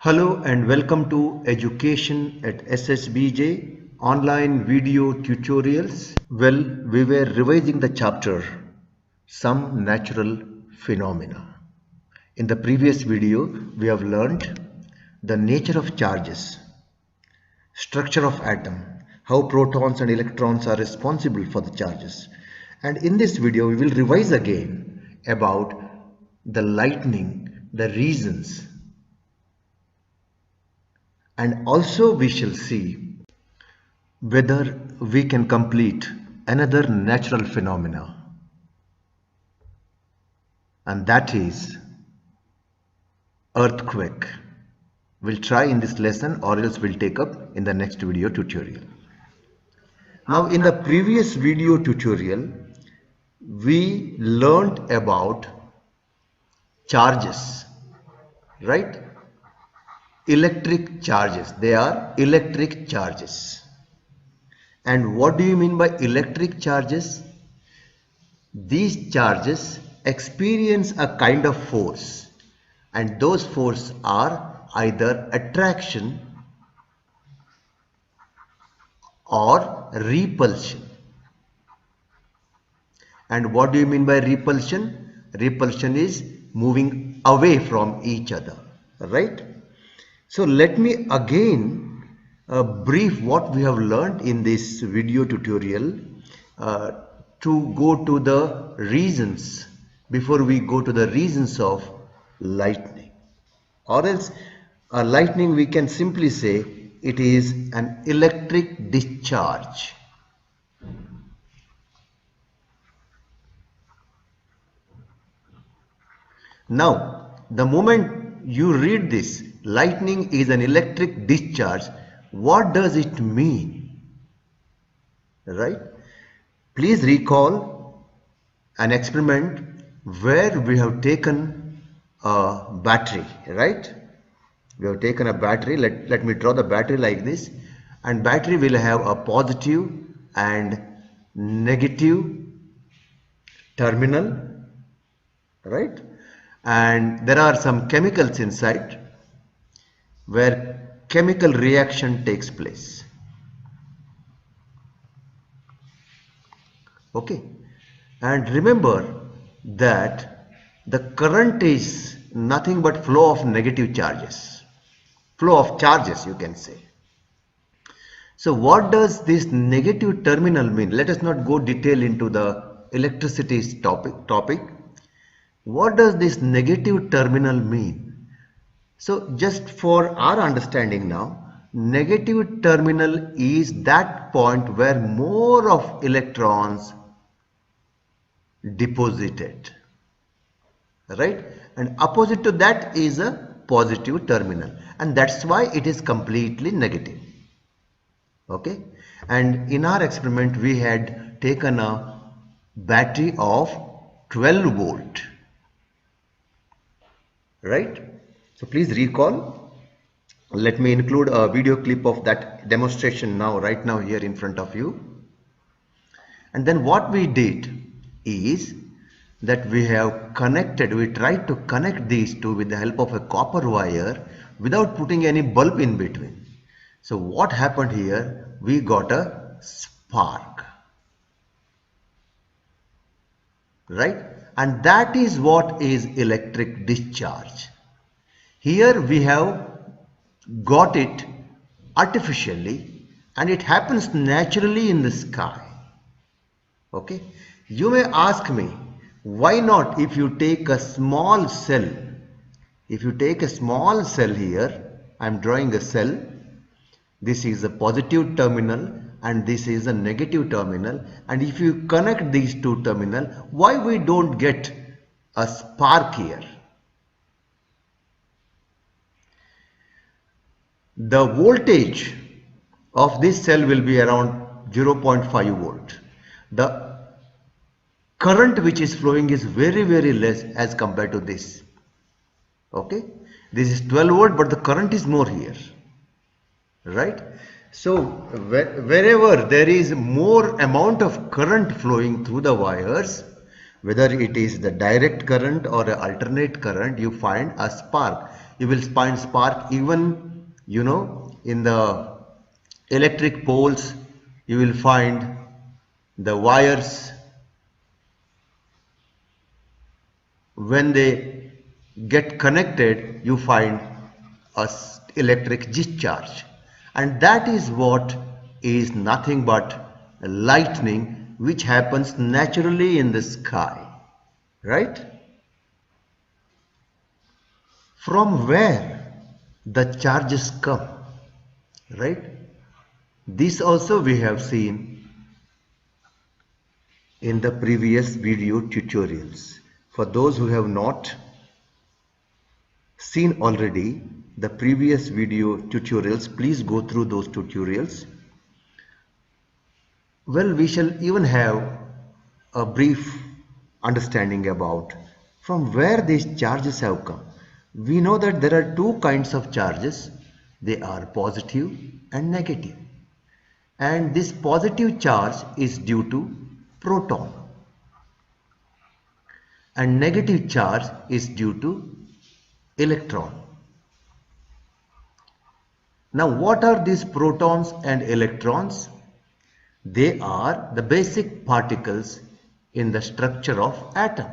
Hello and welcome to Education at SSBJ online video tutorials. Well, we were revising the chapter Some Natural Phenomena. In the previous video, we have learned the nature of charges, structure of atom, how protons and electrons are responsible for the charges. And in this video, we will revise again about the lightning, the reasons, and also we shall see whether we can complete another natural phenomena, and that is earthquake. We'll try in this lesson or else we'll take up in the next video tutorial. Now in the previous video tutorial we learned about charges, right? Electric charges. They are electric charges. And what do you mean by electric charges? These charges experience a kind of force, and those forces are either attraction or repulsion. And what do you mean by repulsion? Repulsion is moving away from each other, right? So let me again brief what we have learned in this video tutorial to go to the reasons before we go to the reasons of lightning. Or else lightning, we can simply say it is an electric discharge. Now the moment you read this, lightning is an electric discharge, what does it mean? Right? Please recall an experiment where we have taken a battery, right? We have taken a battery. Let me draw the battery like this, and battery will have a positive and negative terminal, right? And there are some chemicals inside where chemical reaction takes place. Okay, and remember that the current is nothing but flow of negative charges, flow of charges you can say. So what does this negative terminal mean? Let us not go detail into the electricity topic. What does this negative terminal mean? So just for our understanding now, negative terminal is that point where more of electrons deposited, right? And opposite to that is a positive terminal, and that's why it is completely negative. Okay, and in our experiment we had taken a battery of 12 volt, right? So please recall. Let me include a video clip of that demonstration now, right now here in front of you. And then what we did is that we tried to connect these two with the help of a copper wire without putting any bulb in between. So what happened here? We got a spark, right? And that is what is electric discharge. Here we have got it artificially, and it happens naturally in the sky. Okay, you may ask me, why not if you take a small cell? If you take a small cell here, I am drawing a cell. This is a positive terminal and this is a negative terminal, and if you connect these two terminals, why we don't get a spark here? The voltage of this cell will be around 0.5 volt. The current which is flowing is very less as compared to this. Okay, this is 12 volt, but the current is more here, right? So wherever there is more amount of current flowing through the wires, whether it is the direct current or an alternate current, you find a spark. You will find spark even, in the electric poles. You will find the wires, when they get connected, you find a electric discharge, and that is what is nothing but lightning, which happens naturally in the sky, right? From where the charges come, right? This also we have seen in the previous video tutorials. For those who have not seen already the previous video tutorials, please go through those tutorials. Well, we shall even have a brief understanding about from where these charges have come. We know that there are two kinds of charges. They are positive and negative. And this positive charge is due to proton, and negative charge is due to electron. Now, what are these protons and electrons? They are the basic particles in the structure of atom.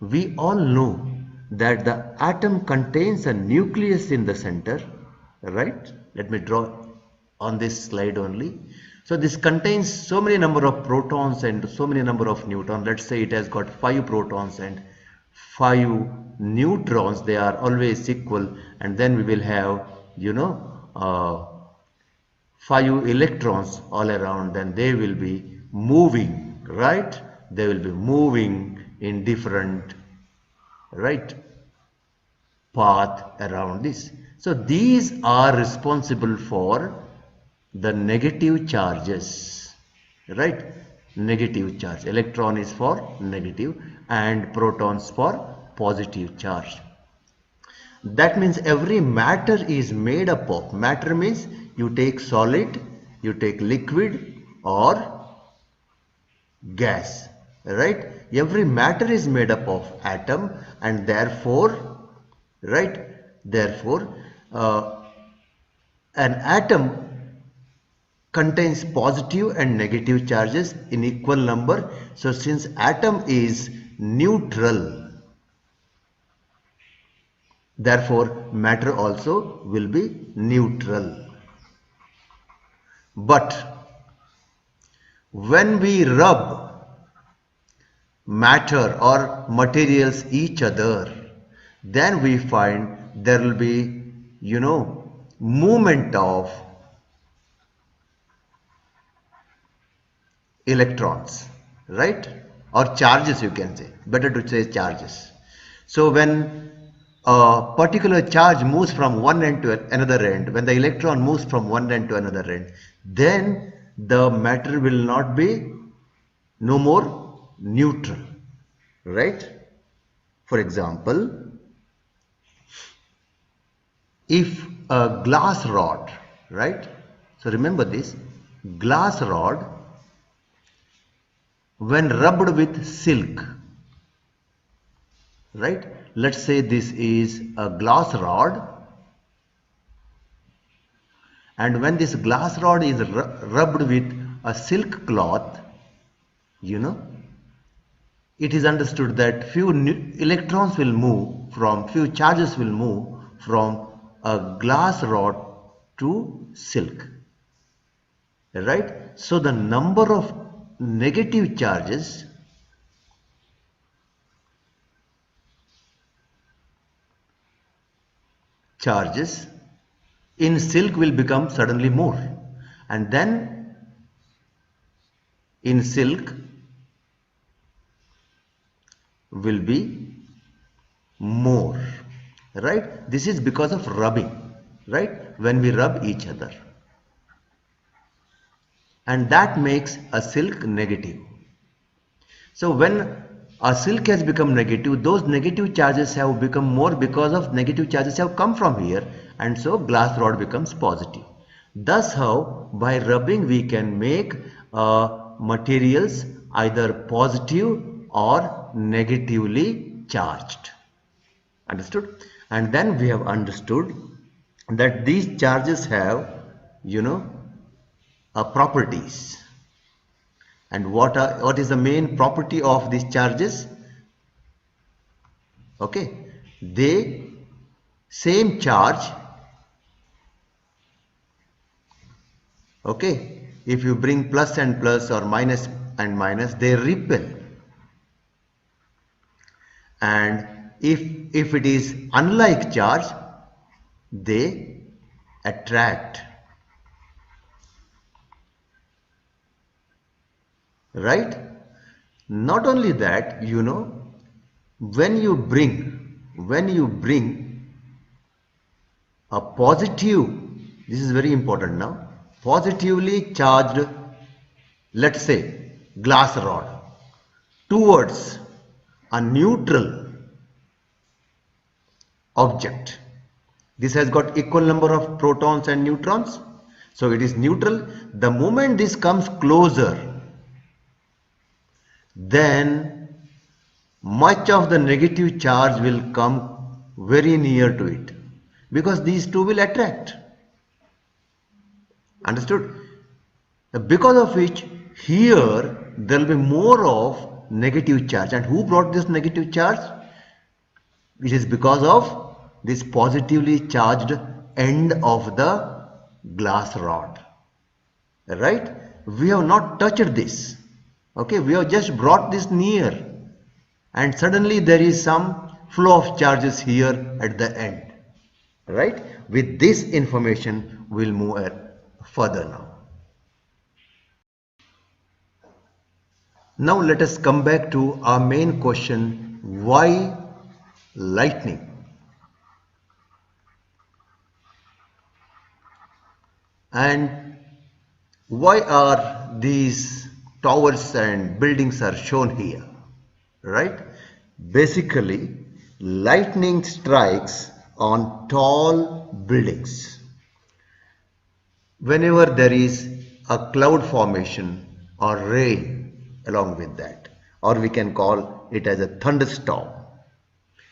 We all know that the atom contains a nucleus in the center, right? Let me draw on this slide only. So this contains so many number of protons and so many number of neutrons. Let's say it has got 5 protons and 5 neutrons. They are always equal, and then we will have 5 electrons all around. Then they will be moving, right? They will be moving in different, right, path around this. So these are responsible for the negative charges, right? Negative charge. Electron is for negative and protons for positive charge. That means every matter is made up of. Matter means you take solid, you take liquid or gas, right? Every matter is made up of atom, and therefore, right, therefore an atom contains positive and negative charges in equal number. So since atom is neutral, therefore matter also will be neutral. But when we rub matter or materials each other, then we find there will be movement of electrons, right, or charges, you can say, better to say charges. So when a particular charge moves from one end to another end, when the electron moves from one end to another end, then the matter will not be no more neutral, right? For example, if a glass rod, right, so remember this, glass rod when rubbed with silk, right, let's say this is a glass rod, and when this glass rod is rubbed with a silk cloth, it is understood that few electrons will move from, few charges will move from a glass rod to silk, right? So the number of negative charges in silk will become suddenly more, and then in silk will be more, right? This is because of rubbing, right? When we rub each other, and that makes a silk negative. So when a silk has become negative, those negative charges have become more because of negative charges have come from here, and so glass rod becomes positive. Thus how by rubbing we can make materials either positive or negatively charged. Understood? And then we have understood that these charges have, properties. And what is the main property of these charges? Okay, they same charge. Okay, if you bring plus and plus or minus and minus, they repel. And if it is unlike charge, they attract. Right? Not only that, when you bring a positive, this is very important now, positively charged, let's say glass rod, towards a neutral object, this has got equal number of protons and neutrons, so it is neutral. The moment this comes closer, then much of the negative charge will come very near to it, because these two will attract. Understood? Because of which here there will be more of negative charge. And who brought this negative charge? It is because of this positively charged end of the glass rod. Right? We have not touched this. Okay, we have just brought this near, and suddenly there is some flow of charges here at the end. Right? With this information, we'll move further now. Now let us come back to our main question: why lightning? And why are these towers and buildings are shown here? Right? Basically, lightning strikes on tall buildings whenever there is a cloud formation or rain along with that, or we can call it as a thunderstorm.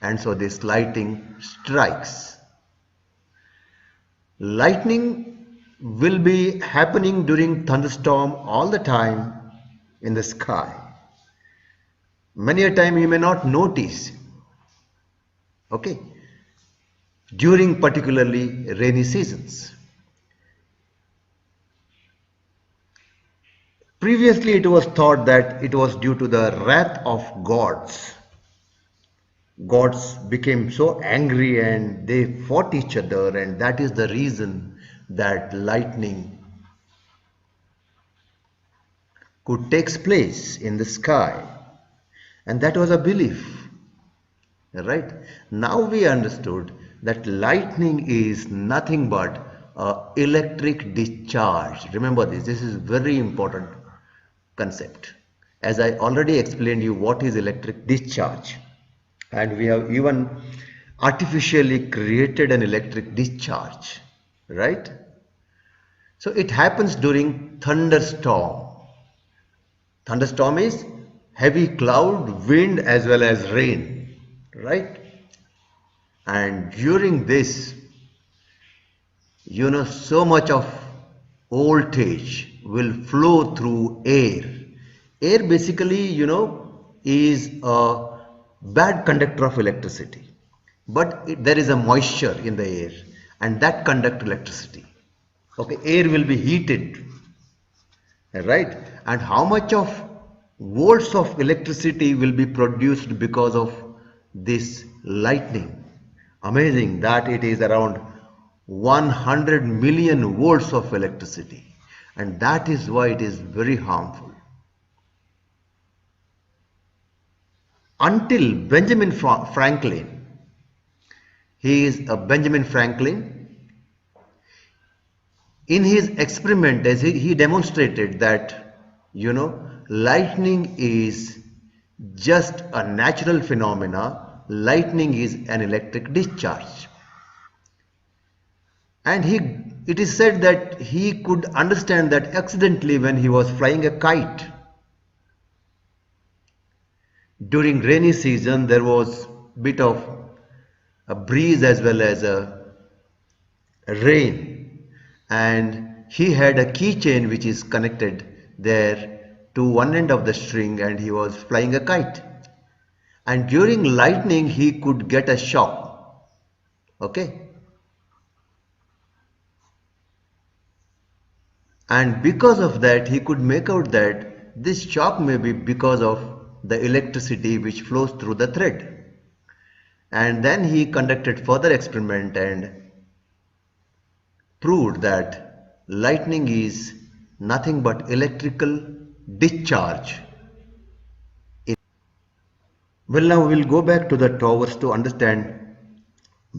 And so this lightning strikes. Lightning will be happening during thunderstorm all the time in the sky. Many a time you may not notice, okay, during particularly rainy seasons. Previously it was thought that it was due to the wrath of gods. Gods became so angry and they fought each other, and that is the reason that lightning could take place in the sky. And that was a belief. Right? Now we understood that lightning is nothing but electric discharge. Remember this. This is very important concept. As I already explained you what is electric discharge. And we have even artificially created an electric discharge. Right? So it happens during thunderstorm. Thunderstorm is heavy cloud, wind as well as rain, right? And during this, so much of voltage will flow through air. Air basically, is a bad conductor of electricity. But there is a moisture in the air, and that conducts electricity. Okay, air will be heated, right? And how much of volts of electricity will be produced because of this lightning? Amazing that it is around 100 million volts of electricity, and that is why it is very harmful. Until Benjamin Franklin, Benjamin Franklin, in his experiment, as he demonstrated that, lightning is just a natural phenomena. Lightning is an electric discharge. And it is said that he could understand that accidentally when he was flying a kite. During rainy season, there was bit of a breeze as well as a rain, and he had a keychain which is connected there to one end of the string, and he was flying a kite, and during lightning he could get a shock. Okay, and because of that he could make out that this shock may be because of the electricity which flows through the thread. And then he conducted further experiment and proved that lightning is nothing but electrical discharge. Well, now we'll go back to the towers to understand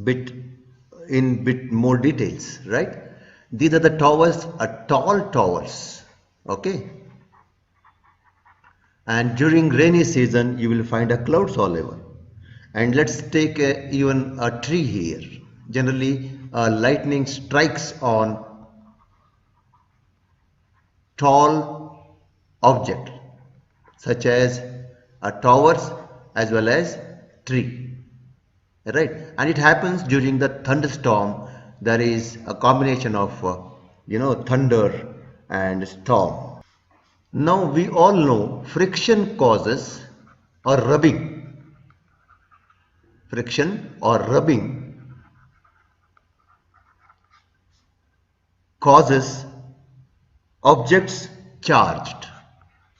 bit bit more details, right? These are the towers, are tall towers, okay? And during rainy season you will find a clouds all over. And let's take even a tree here. Generally lightning strikes on tall object such as towers as well as tree, right? And it happens during the thunderstorm. There is a combination of thunder and storm. Now we all know friction causes or rubbing. Friction or rubbing causes objects charged.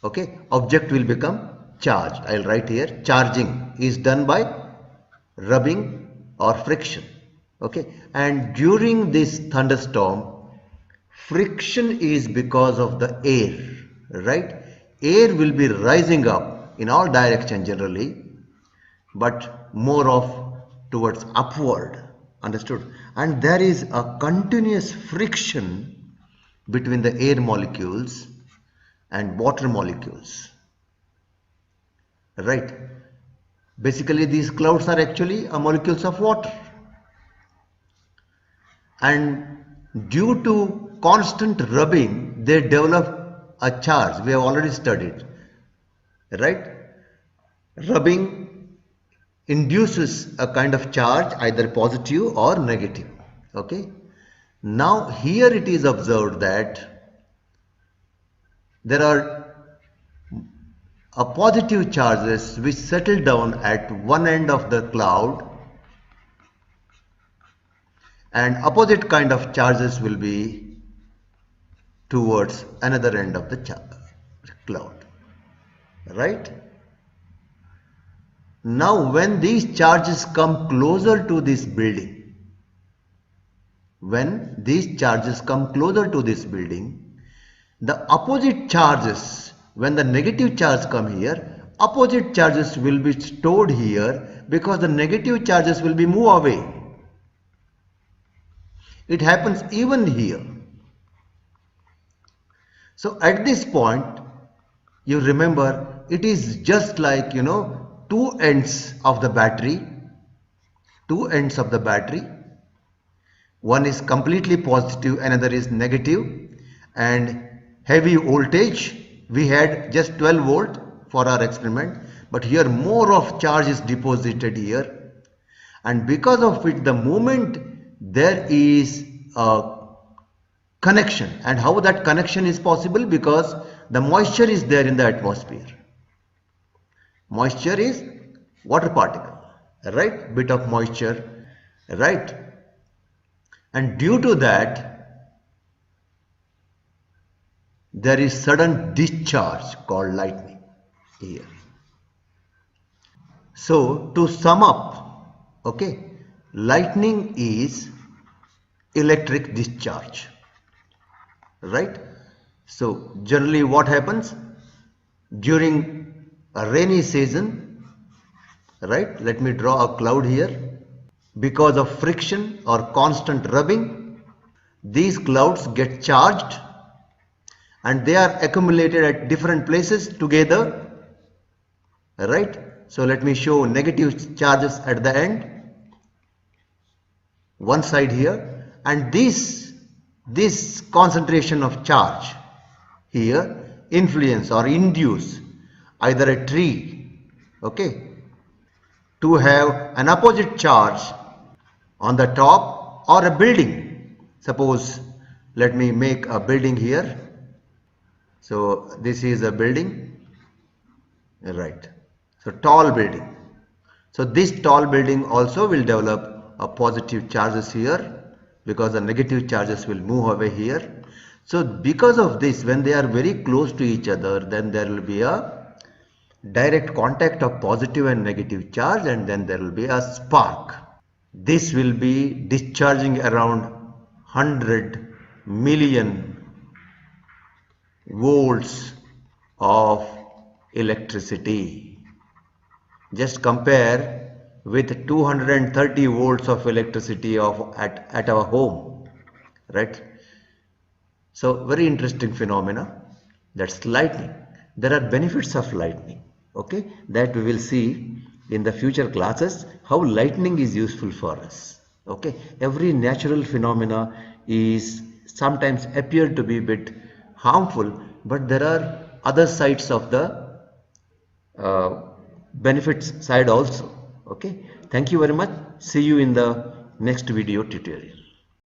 Okay, object will become charged. I'll write here, charging is done by rubbing or friction. Okay, and during this thunderstorm, friction is because of the air, right? Air will be rising up in all directions generally, but more of towards upward, understood? And there is a continuous friction between the air molecules and water molecules, right? Basically these clouds are actually molecules of water, and due to constant rubbing they develop a charge. We have already studied, right? Rubbing induces a kind of charge, either positive or negative. Okay, now here it is observed that there are positive charges which settle down at one end of the cloud, and opposite kind of charges will be towards another end of the cloud, right? Now when these charges come closer to this building, the opposite charges, when the negative charge come here, opposite charges will be stored here because the negative charges will be moved away. It happens even here. So at this point, you remember, it is just like two ends of the battery. One is completely positive, another is negative, and heavy voltage. We had just 12 volt for our experiment, but here more of charge is deposited here, and because of it the moment there is a connection. And how that connection is possible? Because the moisture is there in the atmosphere. Moisture is water particle, right? Bit of moisture, right? And due to that there is sudden discharge called lightning here. So to sum up, okay, lightning is electric discharge, right? So generally what happens during a rainy season, right? Let me draw a cloud here. Because of friction or constant rubbing, these clouds get charged and they are accumulated at different places together, right? So let me show negative charges at the end, one side here, and this concentration of charge here influence or induce either a tree, okay, to have an opposite charge on the top, or a building. Suppose let me make a building here. So this is a building, right? So tall building. So this tall building also will develop a positive charges here, because the negative charges will move away here. So because of this, when they are very close to each other, then there will be a direct contact of positive and negative charge, and then there will be a spark. This will be discharging around 100 million volts of electricity. Just compare with 230 volts of electricity at our home, right? So very interesting phenomena. That's lightning. There are benefits of lightning, okay, that we will see in the future classes, how lightning is useful for us. Okay, every natural phenomena is sometimes appear to be a bit harmful, but there are other sides of the uh, benefits side also. Okay, thank you very much. See you in the next video tutorial.